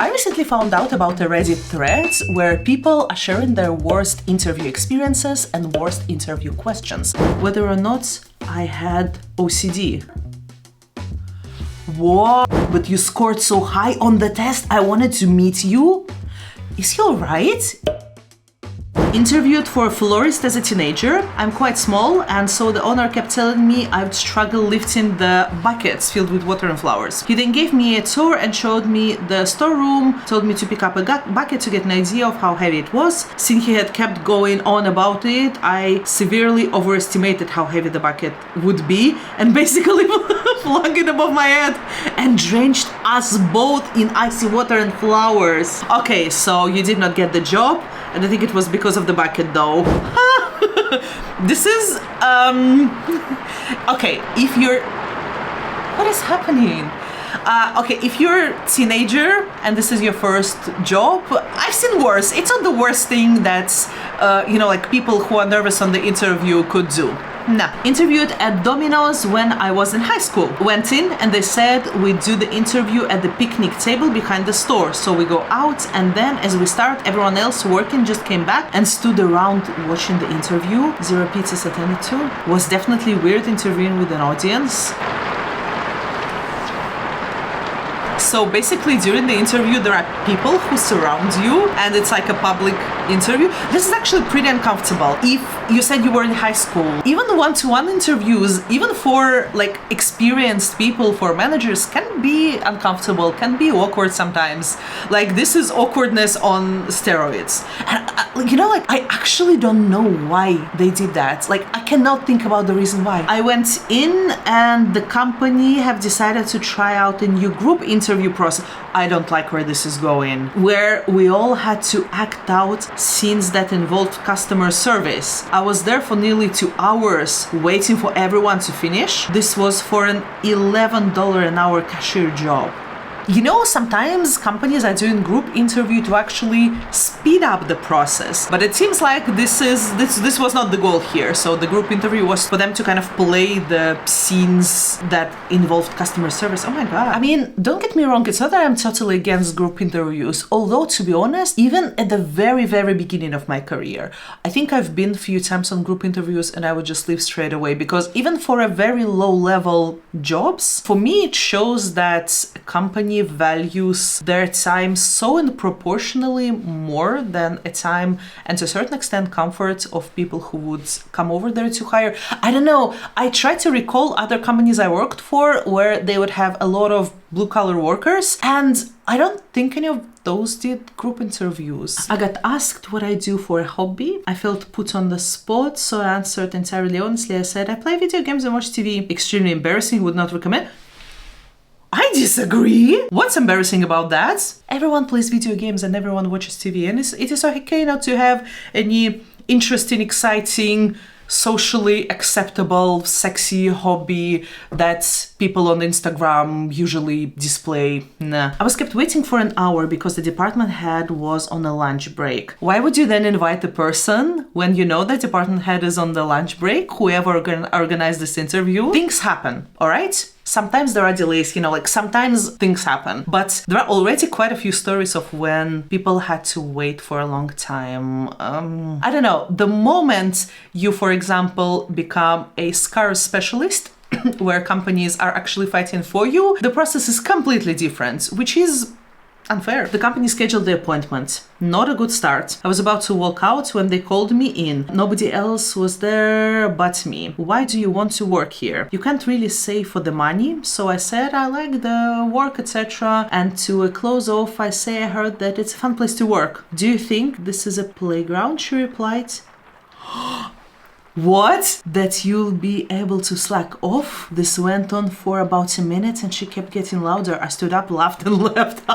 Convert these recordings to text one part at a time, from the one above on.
I recently found out about a Reddit thread where people are sharing their worst interview experiences and worst interview questions, whether or not I had OCD. What? But you scored so high on the test, I wanted to meet you? Is he alright? Interviewed for a florist as a teenager. I'm quite small, and so the owner kept telling me I'd struggle lifting the buckets filled with water and flowers. He then gave me a tour and showed me the storeroom, told me to pick up a bucket to get an idea of how heavy it was. Since he had kept going on about it, I severely overestimated how heavy the bucket would be and basically flung it above my head and drenched us both in icy water and flowers. Okay, so you did not get the job. And I think it was because of the bucket though. This is, okay, if you're, what is happening? Okay, if you're a teenager and this is your first job, I've seen worse. It's not the worst thing that, like people who are nervous on the interview could do. Nah. Interviewed at Domino's when I was in high school. Went in and they said we'd do the interview at the picnic table behind the store. So we go out and then as we start, everyone else working just came back and stood around watching the interview. 0 pizzas attended to. Was definitely weird interviewing with an audience. So basically during the interview there are people who surround you and it's like a public interview. This is actually pretty uncomfortable. If you said you were in high school, even one-to-one interviews, even for like experienced people, for managers, can be uncomfortable, can be awkward sometimes. Like this is awkwardness on steroids. And I actually don't know why they did that. Like I cannot think about the reason why. I went in and the company have decided to try out a new group interview process. I don't like where this is going, where we all had to act out scenes that involved customer service. I was there for nearly 2 hours waiting for everyone to finish. This was for an $11 an hour cashier job. Sometimes companies are doing group interview to actually speed up the process, but it seems like this was not the goal here. So the group interview was for them to kind of play the scenes that involved customer service. Oh my god. I mean, don't get me wrong, it's not that I'm totally against group interviews, although to be honest, even at the very, very beginning of my career, I think I've been a few times on group interviews and I would just leave straight away, because even for a very low level jobs, for me it shows that a company values their time so proportionally more than a time and to a certain extent comfort of people who would come over there to hire. I don't know. I try to recall other companies I worked for where they would have a lot of blue collar workers, and I don't think any of those did group interviews. I got asked what I do for a hobby. I felt put on the spot, so I answered entirely honestly. I said I play video games and watch TV. Extremely embarrassing, would not recommend. I disagree. What's embarrassing about that? Everyone plays video games and everyone watches TV, and it is okay not to have any interesting, exciting, socially acceptable, sexy hobby that people on Instagram usually display. Nah. I was kept waiting for an hour because the department head was on a lunch break. Why would you then invite the person when you know that department head is on the lunch break? Whoever organized this interview? Things happen, all right? Sometimes there are delays, sometimes things happen. But there are already quite a few stories of when people had to wait for a long time. I don't know, the moment you, for example, become a scar specialist, where companies are actually fighting for you, the process is completely different, which is unfair. The company scheduled the appointment. Not a good start. I was about to walk out when they called me in. Nobody else was there but me. Why do you want to work here? You can't really say for the money. So I said I like the work, etc. And to close off, I say I heard that it's a fun place to work. Do you think this is a playground? She replied. What? That you'll be able to slack off? This went on for about a minute and she kept getting louder. I stood up, laughed and left.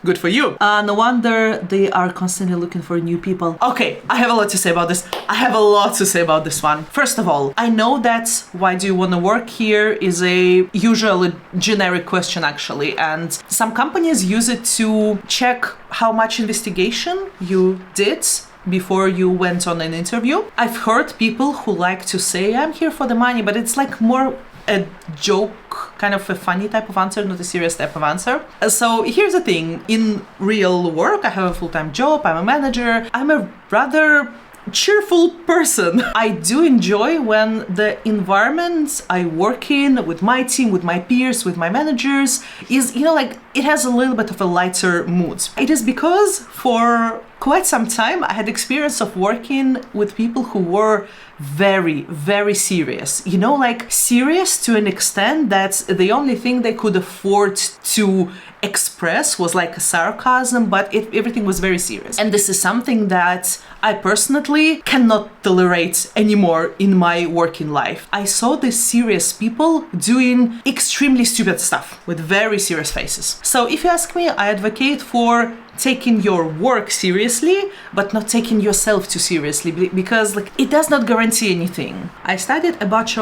Good for you. No wonder they are constantly looking for new people. Okay, I have a lot to say about this. I have a lot to say about this one. First of all, I know that why do you want to work here is a usually generic question actually, and some companies use it to check how much investigation you did before you went on an interview. I've heard people who like to say I'm here for the money, but it's like more a joke, kind of a funny type of answer, not a serious type of answer. So here's the thing. In real work, I have a full-time job, I'm a manager, I'm a rather cheerful person. I do enjoy when the environment I work in with my team, with my peers, with my managers is, like it has a little bit of a lighter mood. It is because for quite some time I had experience of working with people who were very, very serious. Like serious to an extent that the only thing they could afford to express was like sarcasm, but everything was very serious. And this is something that I personally cannot tolerate anymore in my working life. I saw these serious people doing extremely stupid stuff with very serious faces. So if you ask me, I advocate for taking your work seriously, but not taking yourself too seriously, because it does not guarantee anything. I studied a bunch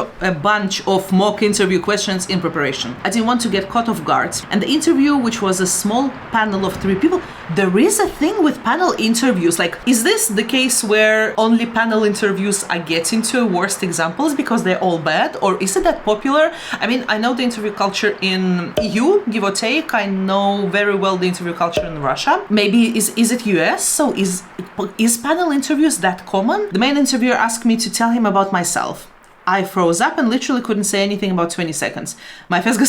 of mock interview questions in preparation. I didn't want to get caught off guard. And the interview, which was a small panel of 3 people, there is a thing with panel interviews. Is this the case where only panel interviews are getting to worst examples because they're all bad? Or is it that popular? I mean, I know the interview culture in EU, give or take. I know very well the interview culture in Russia. Maybe is it US? So is panel interviews that common? The main interviewer asked me to tell him about myself. I froze up and literally couldn't say anything about 20 seconds. My face got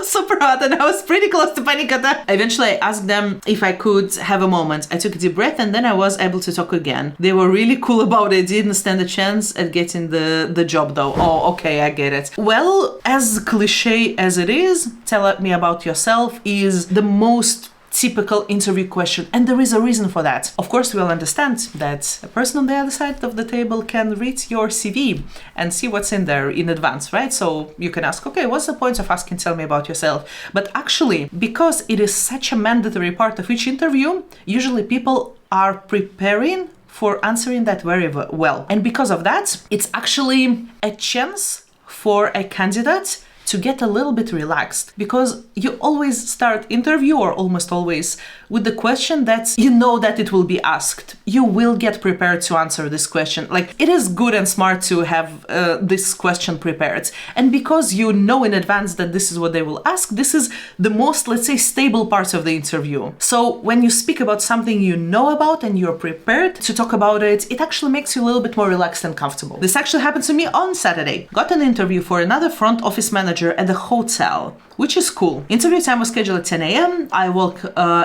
super hot and I was pretty close to panic attack. Eventually I asked them if I could have a moment. I took a deep breath and then I was able to talk again. They were really cool about it. Didn't stand a chance at getting the job though. Oh, okay, I get it. Well, as cliche as it is, tell me about yourself is the most typical interview question, and there is a reason for that. Of course, we'll understand that a person on the other side of the table can read your CV and see what's in there in advance, right? So you can ask, okay, what's the point of asking, tell me about yourself? But actually, because it is such a mandatory part of each interview, usually people are preparing for answering that very well. And because of that, it's actually a chance for a candidate to get a little bit relaxed, because you always start interview, or almost always, with the question that you know that it will be asked. You will get prepared to answer this question. It is good and smart to have this question prepared. And because you know in advance that this is what they will ask, this is the most, let's say, stable part of the interview. So when you speak about something you know about and you're prepared to talk about it, it actually makes you a little bit more relaxed and comfortable. This actually happened to me on Saturday. Got an interview for another front office manager at the hotel, which is cool. Interview time was scheduled at 10 a.m. I woke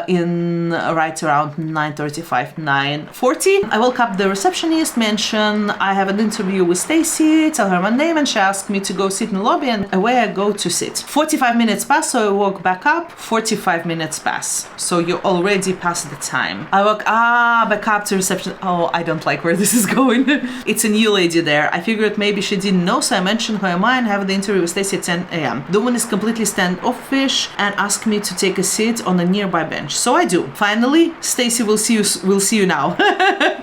in right around 9:35, 9:40. I woke up, the receptionist mentioned I have an interview with Stacy, tell her my name, and she asked me to go sit in the lobby, and away I go to sit. 45 minutes pass, so I woke back up. 45 minutes pass, so you already passed the time. I woke back up to reception. Oh, I don't like where this is going. It's a new lady there. I figured maybe she didn't know, so I mentioned who am I and have the interview with Stacy at 10 a.m. The woman is completely standoffish and asked me to take a seat on a nearby bench. So I do. Finally, Stacy will see you now.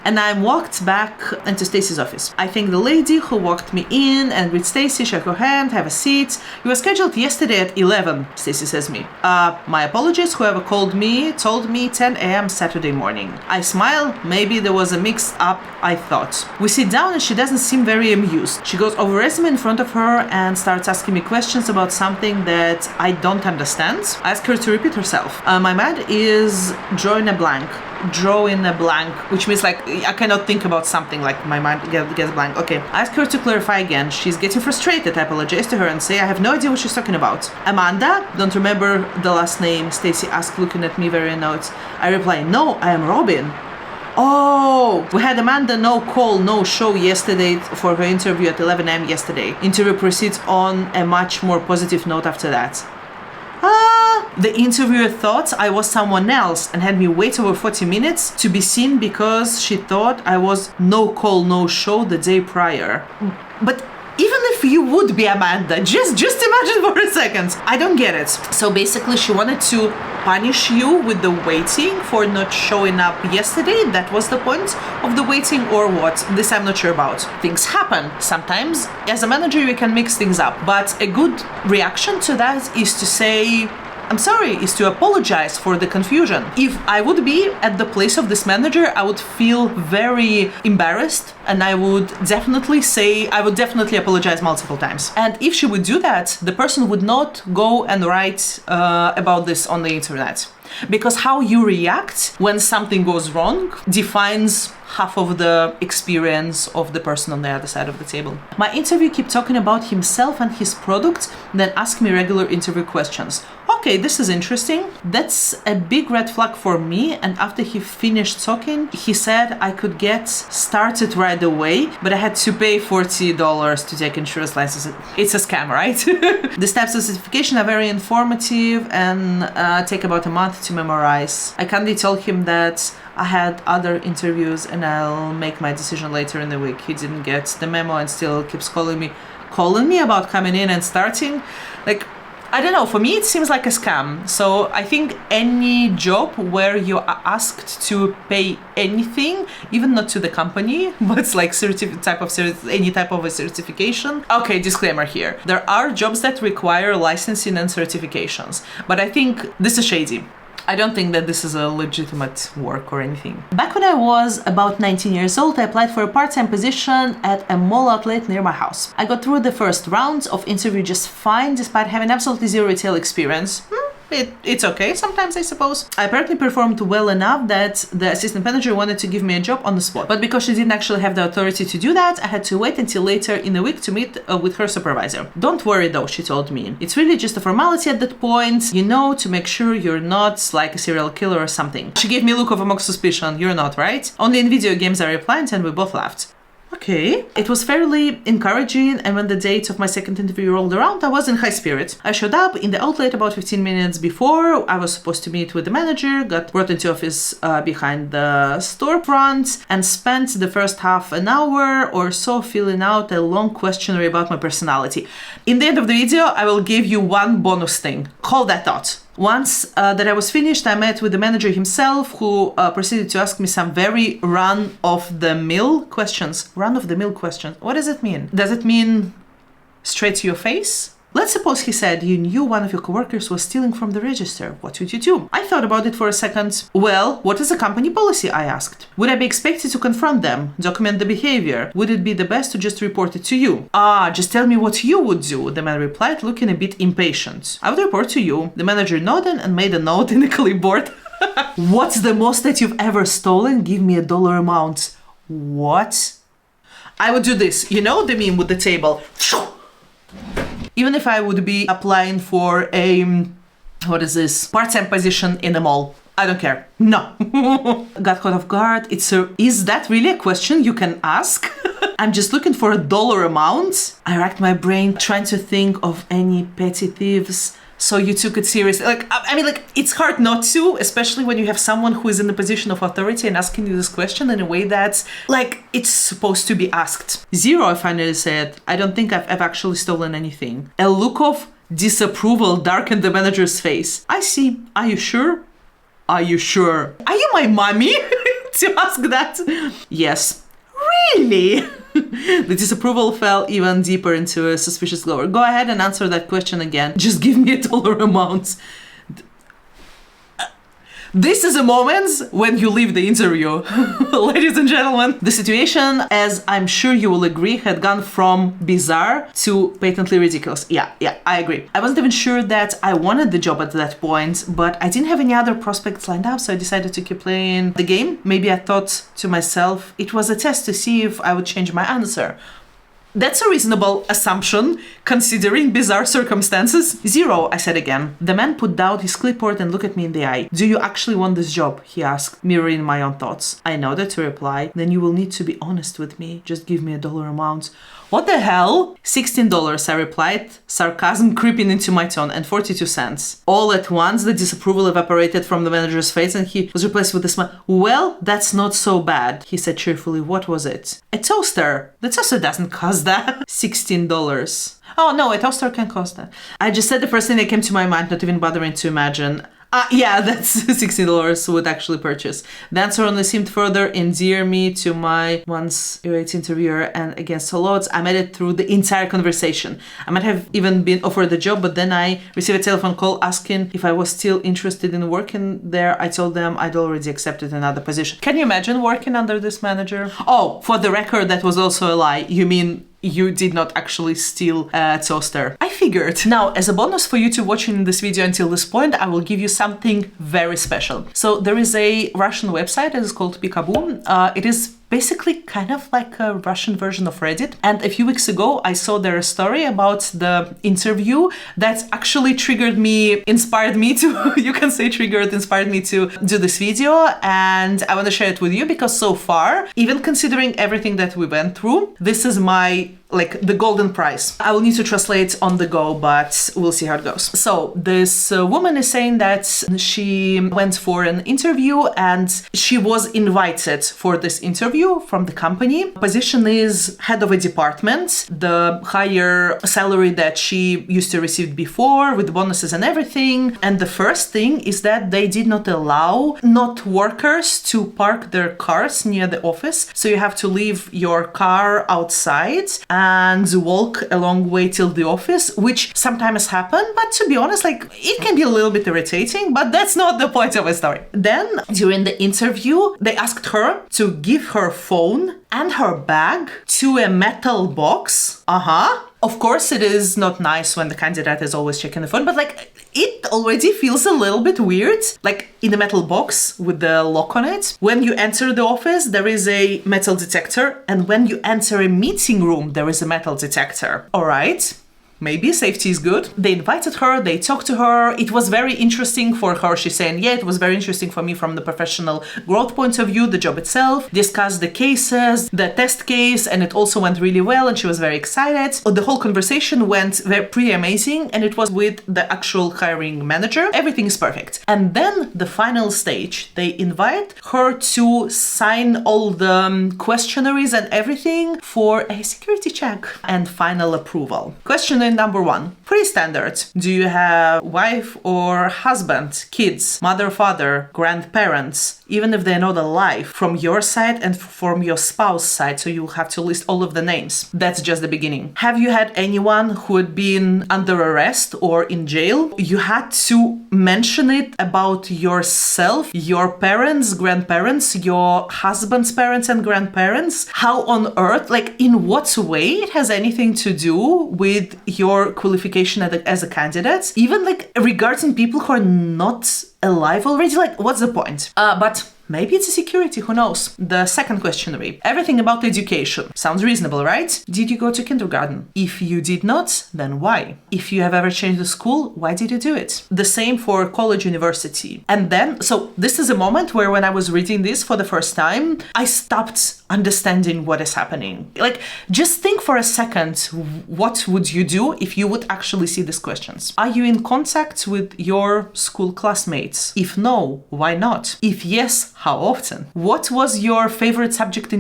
And I walked back into Stacy's office. I thank the lady who walked me in and with Stacy, shake her hand, have a seat. You were scheduled yesterday at 11, Stacy says me. My apologies, whoever called me told me 10 a.m. Saturday morning. I smile, maybe there was a mix up, I thought. We sit down and she doesn't seem very amused. She goes over resume in front of her and starts asking me questions about something that I don't understand. I ask her to repeat herself. My mind is drawing a blank, which means I cannot think about something, my mind gets blank. Okay, I ask her to clarify again. She's getting frustrated. I apologize to her and say I have no idea what she's talking about. Amanda, don't remember the last name, Stacy asked, looking at me very annoyed. I reply, no, I am Robin. Oh, we had Amanda no call, no show yesterday for her interview at 11 a.m. yesterday. Interview proceeds on a much more positive note after that. The interviewer thought I was someone else and had me wait over 40 minutes to be seen because she thought I was no call, no show the day prior. But even if you would be Amanda, just imagine for a second. I don't get it. So basically she wanted to punish you with the waiting for not showing up yesterday. That was the point of the waiting, or what? This I'm not sure about. Things happen. Sometimes as a manager you can mix things up, but a good reaction to that is to say, I'm sorry, is to apologize for the confusion. If I would be at the place of this manager, I would feel very embarrassed, and I would definitely apologize multiple times. And if she would do that, the person would not go and write about this on the internet. Because how you react when something goes wrong defines half of the experience of the person on the other side of the table. My interview kept talking about himself and his product, then asked me regular interview questions. Okay, this is interesting. That's a big red flag for me. And after he finished talking, he said I could get started right away, but I had to pay $40 to take insurance license. It's a scam, right? The steps of certification are very informative and take about a month to memorize. I kindly told him that I had other interviews and I'll make my decision later in the week. He didn't get the memo and still keeps calling me about coming in and starting. Like, I don't know, for me it seems like a scam. So I think any job where you are asked to pay anything, even not to the company, but it's like any type of a certification. Okay, disclaimer here. There are jobs that require licensing and certifications, but I think this is shady. I don't think that this is a legitimate work or anything. Back when I was about 19 years old, I applied for a part-time position at a mall outlet near my house. I got through the first rounds of interview just fine, despite having absolutely zero retail experience. It's okay sometimes, I suppose. I apparently performed well enough that the assistant manager wanted to give me a job on the spot. But because she didn't actually have the authority to do that, I had to wait until later in the week to meet with her supervisor. Don't worry though, she told me. It's really just a formality at that point, to make sure you're not like a serial killer or something. She gave me a look of mock suspicion. You're not, right? Only in video games I replied, and we both laughed. Okay. It was fairly encouraging, and when the date of my second interview rolled around, I was in high spirits. I showed up in the outlet about 15 minutes before I was supposed to meet with the manager, got brought into office behind the storefront, and spent the first half an hour or so filling out a long questionnaire about my personality. In the end of the video, I will give you one bonus thing. Hold that thought. Once that I was finished, I met with the manager himself, who proceeded to ask me some very run-of-the-mill questions. Run-of-the-mill questions. What does it mean? Does it mean straight to your face? Let's suppose he said you knew one of your coworkers was stealing from the register. What would you do? I thought about it for a second. Well, what is the company policy? I asked. Would I be expected to confront them, document the behavior? Would it be the best to just report it to you? Just tell me what you would do, the man replied, looking a bit impatient. I would report to you. The manager nodded and made a note in the clipboard. What's the most that you've ever stolen? Give me a dollar amount. What? I would do this. You know the meme with the table? Even if I would be applying for a, part-time position in a mall. I don't care. No. Got caught off guard. Is that really a question you can ask? I'm just looking for a dollar amount. I racked my brain trying to think of any petty thieves. So you took it seriously. It's hard not to, especially when you have someone who is in a position of authority and asking you this question in a way that's it's supposed to be asked. Zero, I finally said. I don't think I've ever actually stolen anything. A look of disapproval darkened the manager's face. I see. Are you sure? Are you sure? Are you my mommy? To ask that? Yes. Really? The disapproval fell even deeper into a suspicious glow. Go ahead and answer that question again. Just give me a dollar amount. This is a moment when you leave the interview. Ladies and gentlemen, the situation, as I'm sure you will agree, had gone from bizarre to patently ridiculous. Yeah, I agree. I wasn't even sure that I wanted the job at that point, but I didn't have any other prospects lined up, so I decided to keep playing the game. Maybe I thought to myself, it was a test to see if I would change my answer. That's a reasonable assumption, considering bizarre circumstances. Zero, I said again. The man put down his clipboard and looked at me in the eye. Do you actually want this job? He asked, mirroring my own thoughts. I nodded to reply. Then you will need to be honest with me. Just give me a dollar amount. What the hell? $16, I replied, sarcasm creeping into my tone, and 42 cents. All at once, the disapproval evaporated from the manager's face and he was replaced with a smile. Well, that's not so bad, he said cheerfully. What was it? A toaster. The toaster doesn't cost that. $16. Oh no, a toaster can cost that. I just said the first thing that came to my mind, not even bothering to imagine. Yeah, that's $60 would actually purchase. The answer only seemed further endear me to my once irate interviewer, and against all odds, I made it through the entire conversation. I might have even been offered the job, but then I received a telephone call asking if I was still interested in working there. I told them I'd already accepted another position. Can you imagine working under this manager? Oh, for the record, that was also a lie. You mean you did not actually steal a toaster. I figured. Now, as a bonus for you to watching this video until this point, I will give you something very special. So there is a Russian website that is called Peekaboo. It is basically kind of like a Russian version of Reddit. And a few weeks ago, I saw their story about the interview that actually inspired me to do this video. And I want to share it with you because so far, even considering everything that we went through, this is the golden prize. I will need to translate on the go, but we'll see how it goes. So this woman is saying that she went for an interview and she was invited for this interview from the company. Position is head of a department, the higher salary that she used to receive before with bonuses and everything. And the first thing is that they did not allow not workers to park their cars near the office. So you have to leave your car outside and walk a long way till the office, which sometimes happen, but to be honest, it can be a little bit irritating, but that's not the point of the story. Then during the interview, they asked her to give her phone and her bag to a metal box. Of course, it is not nice when the candidate is always checking the phone, but it already feels a little bit weird. In the metal box with the lock on it. When you enter the office, there is a metal detector. And when you enter a meeting room, there is a metal detector. All right. Maybe safety is good. They invited her, they talked to her. It was very interesting for her. She's saying, yeah, it was very interesting for me from the professional growth point of view, the job itself, discussed the cases, the test case, and it also went really well and she was very excited. The whole conversation went pretty amazing and it was with the actual hiring manager. Everything is perfect. And then the final stage, they invite her to sign all the questionnaires and everything for a security check and final approval. Questionnaire number 1, pretty standard. Do you have wife or husband, kids, mother, father, grandparents, even if they're not alive, from your side and from your spouse's side, so you have to list all of the names. That's just the beginning. Have you had anyone who had been under arrest or in jail? You had to mention it about yourself, your parents, grandparents, your husband's parents and grandparents. How on earth, in what way it has anything to do with your qualification as a candidate? Even regarding people who are not alive already, what's the point? But maybe it's a security, who knows? The second questionnaire, everything about education. Sounds reasonable, right? Did you go to kindergarten? If you did not, then why? If you have ever changed the school, why did you do it? The same for college, university. And then, so this is a moment where when I was reading this for the first time, I stopped understanding what is happening. Just think for a second, what would you do if you would actually see these questions? Are you in contact with your school classmates? If no, why not? If yes, how often? What was your favorite subject in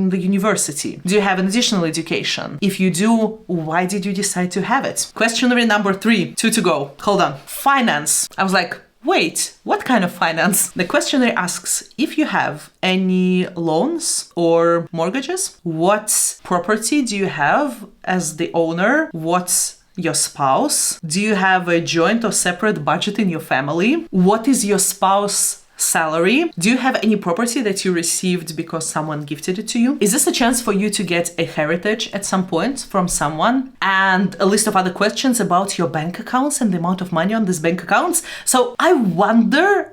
the university? Do you have an additional education? If you do, why did you decide to have it? Questionnaire number 3, 2 to go. Hold on. Finance. I was like, wait, what kind of finance? The questionnaire asks if you have any loans or mortgages. What property do you have as the owner? What's your spouse? Do you have a joint or separate budget in your family? What is your spouse salary? Do you have any property that you received because someone gifted it to you? Is this a chance for you to get a heritage at some point from someone? And a list of other questions about your bank accounts and the amount of money on these bank accounts. So I wonder,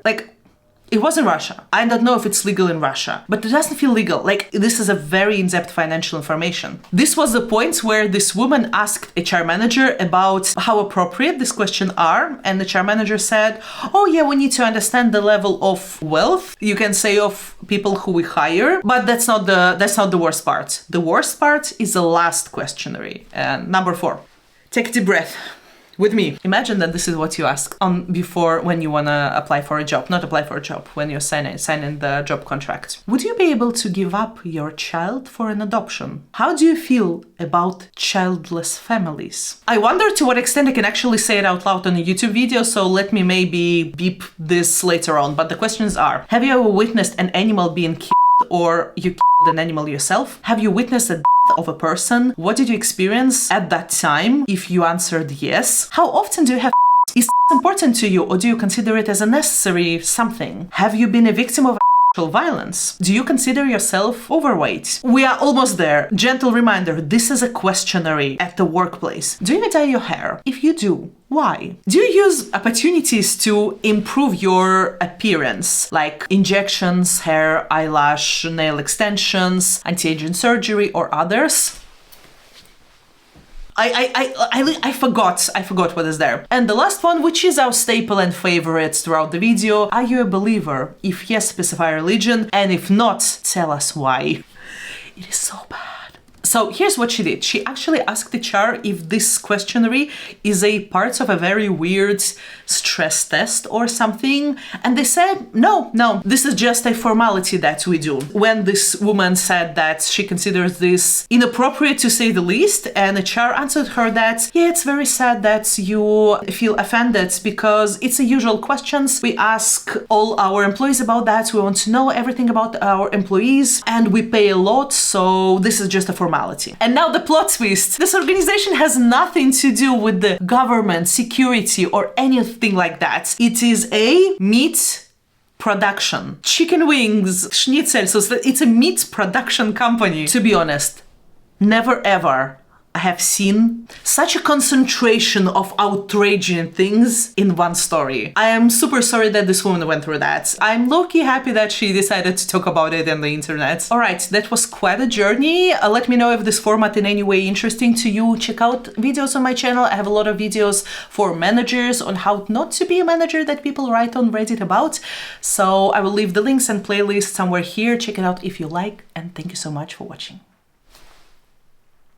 it was in Russia. I don't know if it's legal in Russia, but it doesn't feel legal. This is a very in-depth financial information. This was the point where this woman asked HR manager about how appropriate this question are. And the HR manager said, oh yeah, we need to understand the level of wealth, you can say, of people who we hire, but that's not the worst part. The worst part is the last questionnaire. And number 4, take a deep breath. with me. Imagine that this is what you ask on before when you want to apply for a job, not apply for a job, when you're signing the job contract. Would you be able to give up your child for an adoption? How do you feel about childless families? I wonder to what extent I can actually say it out loud on a YouTube video, so let me maybe beep this later on. But the questions are, have you ever witnessed an animal being killed, or you killed an animal yourself? Have you witnessed a of a person? What did you experience at that time? If you answered yes. How often do you have is important to you, or do you consider it as a necessary something? Have you been a victim of sexual violence? Do you consider yourself overweight? We are almost there. Gentle reminder, this is a questionnaire at the workplace. Do you dye your hair? If you do, why? Do you use opportunities to improve your appearance, like injections, hair, eyelash, nail extensions, anti-aging surgery, or others? I forgot what is there. And the last one, which is our staple and favorites throughout the video, are you a believer? If yes, specify religion, and if not, tell us why. It is so bad. So here's what she did. She actually asked HR if this questionnaire is a part of a very weird stress test or something. And they said, no, this is just a formality that we do. When this woman said that she considers this inappropriate to say the least, and HR answered her that, yeah, it's very sad that you feel offended because it's a usual questions. We ask all our employees about that. We want to know everything about our employees and we pay a lot. So this is just a formality. And now the plot twist. This organization has nothing to do with the government, security, or anything like that. It is a meat production. Chicken wings, schnitzel, so it's a meat production company. To be honest, never ever I have seen such a concentration of outraging things in one story. I am super sorry that this woman went through that. I'm low-key happy that she decided to talk about it on the internet. Alright, that was quite a journey. Let me know if this format in any way interesting to you. Check out videos on my channel. I have a lot of videos for managers on how not to be a manager that people write on Reddit about. So I will leave the links and playlists somewhere here. Check it out if you like, and thank you so much for watching.